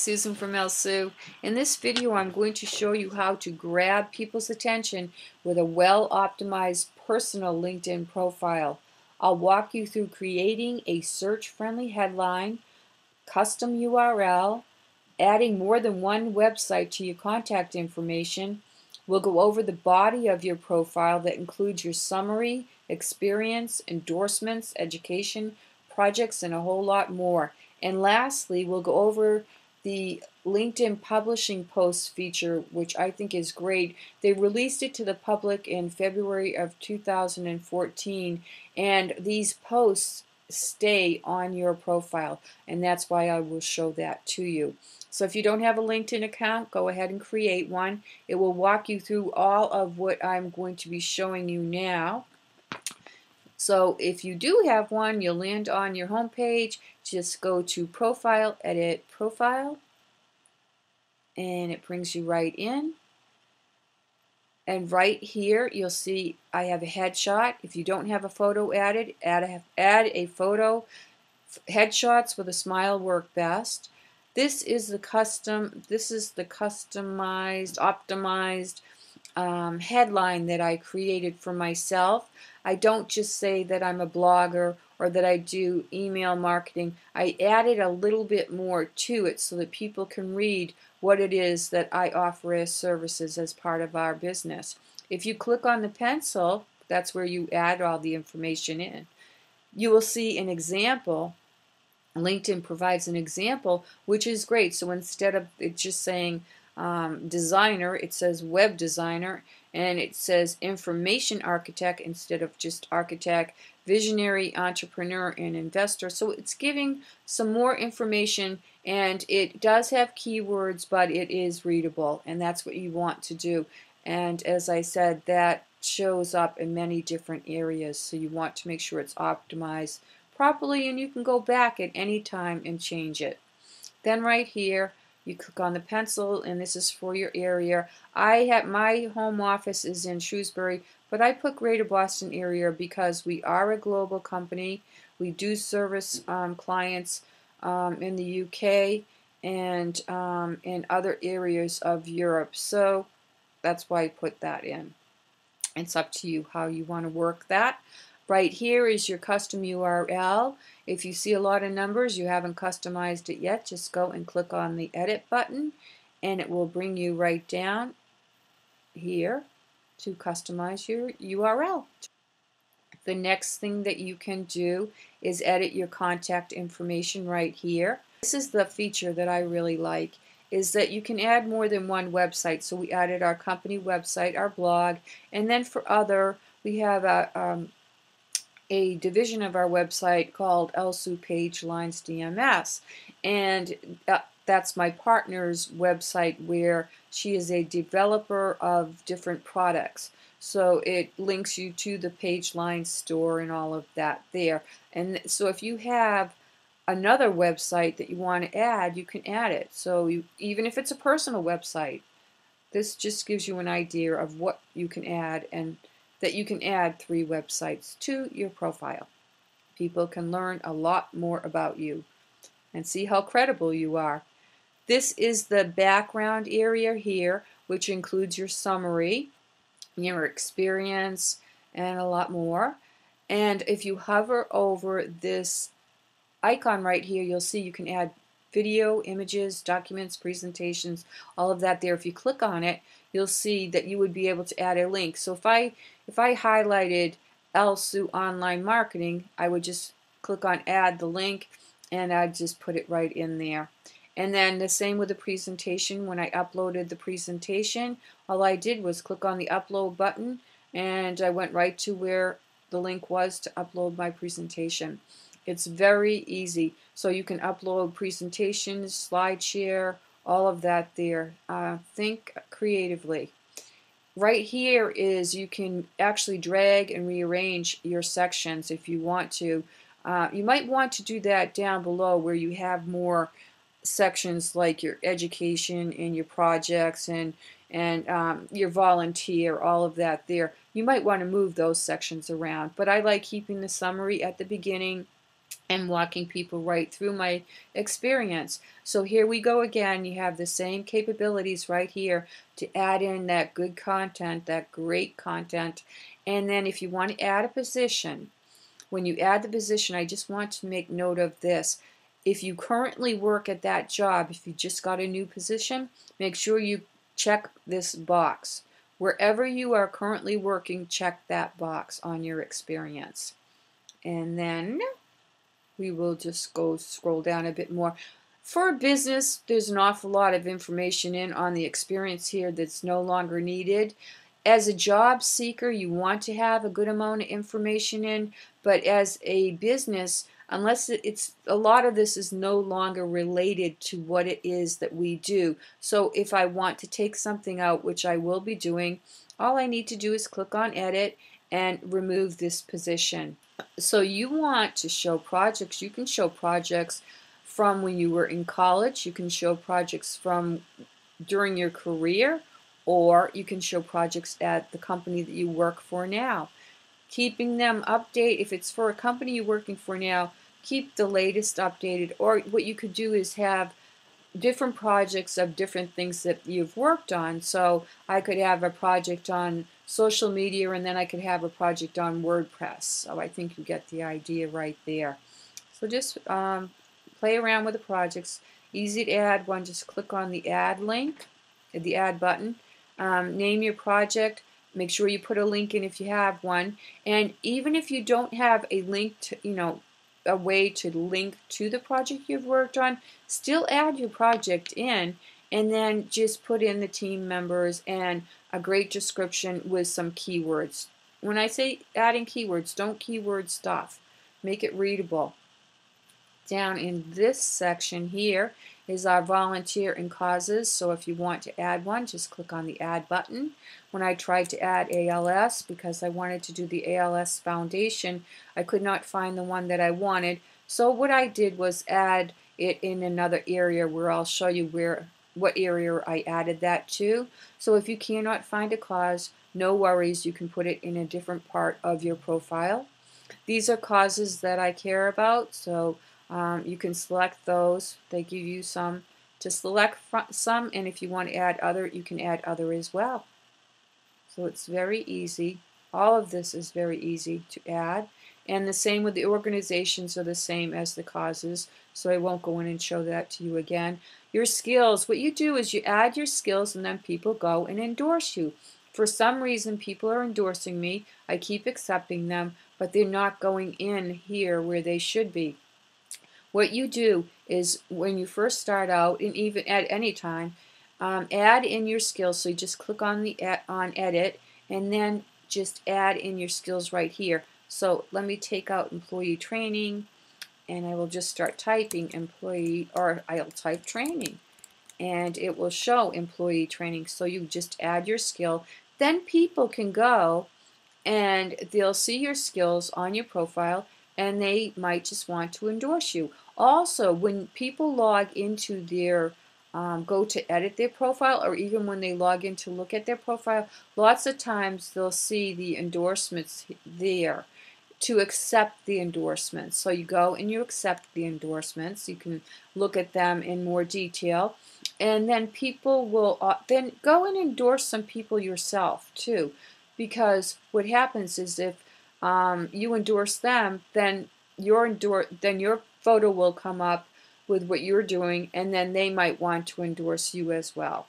Susan from ElSue. In this video I'm going to show you how to grab people's attention with a well-optimized personal LinkedIn profile. I'll walk you through creating a search-friendly headline, custom URL, adding more than one website to your contact information. We'll go over the body of your profile that includes your summary, experience, endorsements, education, projects, and a whole lot more. And lastly, we'll go over the LinkedIn publishing posts feature, which I think is great. They released it to the public in February of 2014, and these posts stay on your profile, and that's why I will show that to you. So if you don't have a LinkedIn account, go ahead and create one. It will walk you through all of what I'm going to be showing you now. So if you do have one, you'll land on your home page. Just go to Profile, Edit Profile, and it brings you right in. And right here you'll see I have a headshot. If you don't have a photo added, add a photo. Headshots with a smile work best. This is the customized, optimized headline that I created for myself. I don't just say that I'm a blogger or that I do email marketing. I added a little bit more to it so that people can read what it is that I offer as services as part of our business. If you click on the pencil, that's where you add all the information in. You will see an example. LinkedIn provides an example, which is great. So instead of it just saying designer, it says web designer, and it says information architect instead of just architect, visionary, entrepreneur, and investor. So it's giving some more information, and it does have keywords, but it is readable, and that's what you want to do. And as I said, that shows up in many different areas, so you want to make sure it's optimized properly, and you can go back at any time and change it. Then right here you click on the pencil, and this is for your area. My home office is in Shrewsbury, but I put Greater Boston area because we are a global company. We do service clients in the UK and in other areas of Europe, so that's why I put that in. It's up to you how you want to work that. Right here is your custom URL. If you see a lot of numbers, you haven't customized it yet, just go and click on the edit button, and it will bring you right down here to customize your URL. The next thing that you can do is edit your contact information right here. This is the feature that I really like, is that you can add more than one website. So we added our company website, our blog, and then for other, we have a division of our website called ElSue Page Lines DMS, and that's my partner's website where she is a developer of different products. So it links you to the Page Line store and all of that there. And so if you have another website that you want to add, you can add it. So even if it's a personal website, this just gives you an idea of what you can add, and that you can add 3 websites to your profile. People can learn a lot more about you and see how credible you are. This is the background area here, which includes your summary, your experience, and a lot more. And if you hover over this icon right here, you'll see you can add video, images, documents, presentations, all of that there. If you click on it, you'll see that you would be able to add a link. So if I highlighted ElSue Online Marketing, I would just click on add the link, and I'd just put it right in there. And then the same with the presentation. When I uploaded the presentation, all I did was click on the upload button, and I went right to where the link was to upload my presentation. It's very easy. So you can upload presentations, SlideShare, all of that there. Think creatively. Right here is you can actually drag and rearrange your sections if you want to. You might want to do that down below where you have more sections like your education and your projects and your volunteer, all of that there. You might want to move those sections around, but I like keeping the summary at the beginning and walking people right through my experience. So here we go again. You have the same capabilities right here to add in that good content, that great content. And then if you want to add a position, when you add the position, I just want to make note of this. If you currently work at that job, if you just got a new position, make sure you check this box. Wherever you are currently working, check that box on your experience. And then we will just go scroll down a bit more. For a business, there's an awful lot of information in on the experience here that's no longer needed. As a job seeker, you want to have a good amount of information in, but as a business, unless it's a lot of this is no longer related to what it is that we do. So if I want to take something out, which I will be doing, all I need to do is click on edit and remove this position. So you want to show projects. You can show projects from when you were in college. You can show projects from during your career, or you can show projects at the company that you work for now. Keeping them updated. If it's for a company you're working for now, keep the latest updated. Or what you could do is have different projects of different things that you've worked on. So I could have a project on social media, and then I could have a project on WordPress. So I think you get the idea right there. So just play around with the projects. Easy to add one. Just click on the add link, the add button. Name your project. Make sure you put a link in if you have one. And even if you don't have a link to, a way to link to the project you've worked on, still add your project in, and then just put in the team members and a great description with some keywords. When I say adding keywords, don't keyword stuff. Make it readable. Down in this section here is our volunteer and causes. So if you want to add one, just click on the add button. When I tried to add ALS, because I wanted to do the ALS Foundation, I could not find the one that I wanted. So what I did was add it in another area where I'll show you what area I added that to. So if you cannot find a cause, no worries, you can put it in a different part of your profile. These are causes that I care about, so you can select those. They give you some to select some, and if you want to add other, you can add other as well. So it's very easy. All of this is very easy to add. And the same with the organizations are the same as the causes, so I won't go in and show that to you again. Your skills, what you do is you add your skills, and then people go and endorse you. For some reason, people are endorsing me. I keep accepting them, but they're not going in here where they should be. What you do is when you first start out, and even at any time, add in your skills. So you just click on the on edit, and then just add in your skills right here. So let me take out employee training, and I will just start typing employee, or I'll type training, and it will show employee training. So you just add your skill. Then people can go and they'll see your skills on your profile, and they might just want to endorse you. Also, when people log into their go to edit their profile, or even when they log in to look at their profile, lots of times they'll see the endorsements there to accept the endorsements. So you go and you accept the endorsements. You can look at them in more detail, and then people will then go and endorse some people yourself too, because what happens is if you endorse them, then your photo will come up with what you're doing, and then they might want to endorse you as well.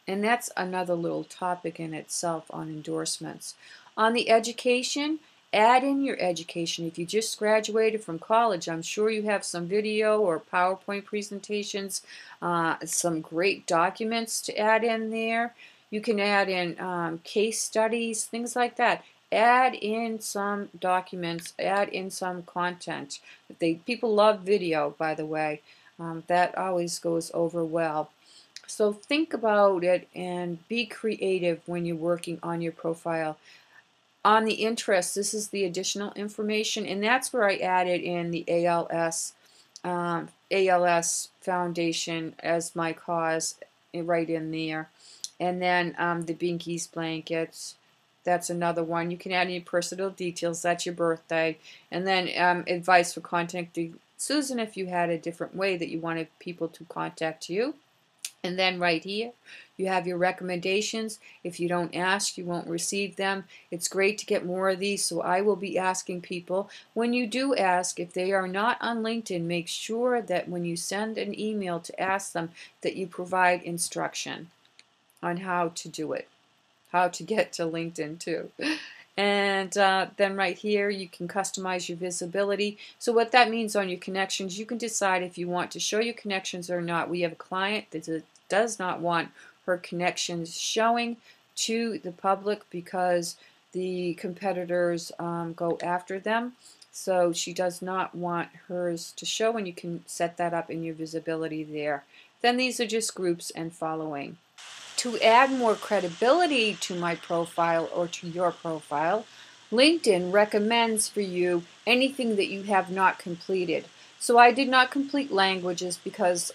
And that's another little topic in itself on endorsements. On the education, add in your education. If you just graduated from college, I'm sure you have some video or PowerPoint presentations, some great documents to add in there. You can add in case studies, things like that. Add in some documents, add in some content. People love video, by the way. That always goes over well. So think about it and be creative when you're working on your profile. On the interests, this is the additional information, and that's where I added in the ALS Foundation as my cause right in there. And then the Binkies blankets, That's another one. You can add any personal details. That's your birthday. And then advice for contacting Susan if you had a different way that you wanted people to contact you. And then right here, you have your recommendations. If you don't ask, you won't receive them. It's great to get more of these, so I will be asking people. When you do ask, if they are not on LinkedIn, make sure that when you send an email to ask them, that you provide instruction on how to do it, how to get to LinkedIn too. And then right here, you can customize your visibility. So what that means on your connections, you can decide if you want to show your connections or not. We have a client that does not want her connections showing to the public because the competitors go after them. So she does not want hers to show, and you can set that up in your visibility there. Then these are just groups and following. To add more credibility to my profile or to your profile, LinkedIn recommends for you anything that you have not completed. So I did not complete languages because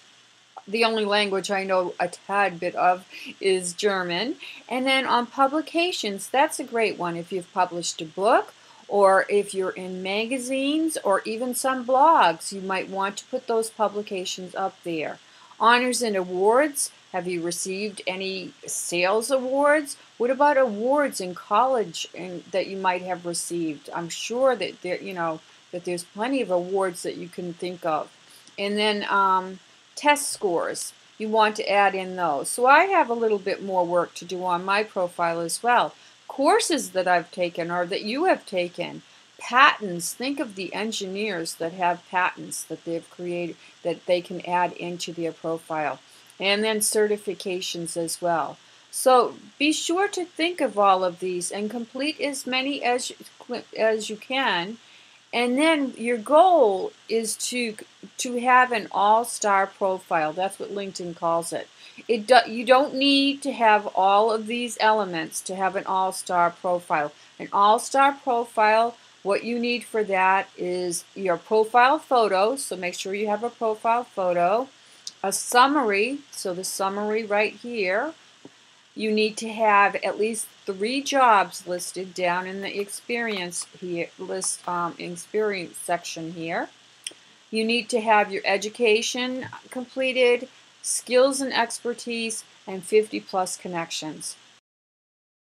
the only language I know a tad bit of is German. And then on publications, that's a great one. If you've published a book, or if you're in magazines, or even some blogs, you might want to put those publications up there. Honors and awards. Have you received any sales awards? What about awards in college that you might have received? I'm sure that that there's plenty of awards that you can think of. And then test scores. You want to add in those. So I have a little bit more work to do on my profile as well. Courses that I've taken or that you have taken. Patents. Think of the engineers that have patents that they've created that they can add into their profile. And then certifications as well. So be sure to think of all of these and complete as many as you can. And then your goal is to have an all-star profile. That's what LinkedIn calls it. You don't need to have all of these elements to have an all-star profile. An all-star profile, what you need for that is your profile photo, so make sure you have a profile photo, a summary, so the summary right here. You need to have at least 3 jobs listed down in the experience here, experience section here. You need to have your education completed, skills and expertise, and 50 plus connections.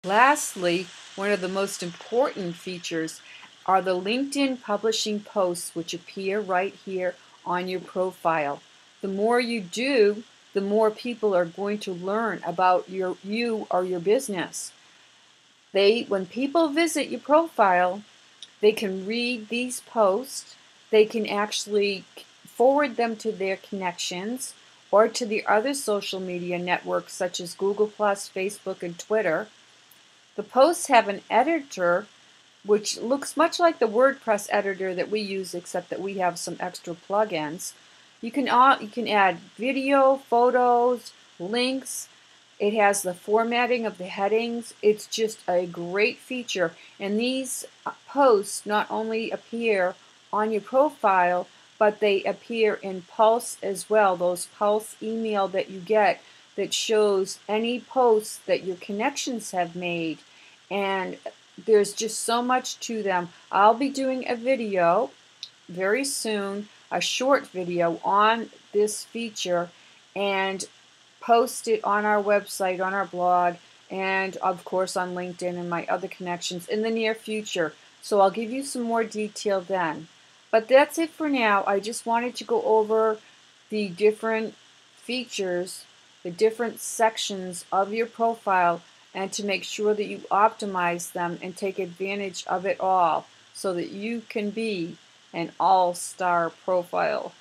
Lastly, one of the most important features are the LinkedIn publishing posts, which appear right here on your profile. The more you do, the more people are going to learn about you or your business. When people visit your profile, they can read these posts. They can actually forward them to their connections or to the other social media networks such as Google+, Facebook, and Twitter. The posts have an editor which looks much like the WordPress editor that we use, except that we have some extra plugins. You can add video, photos, links. It has the formatting of the headings. It's just a great feature. And these posts not only appear on your profile, but they appear in Pulse as well. Those Pulse email that you get that shows any posts that your connections have made. And there's just so much to them. I'll be doing a video very soon, a short video on this feature, and post it on our website, on our blog, and of course on LinkedIn and my other connections in the near future. So I'll give you some more detail then. But that's it for now. I just wanted to go over the different features, the different sections of your profile, and to make sure that you optimize them and take advantage of it all so that you can be an all-star profile.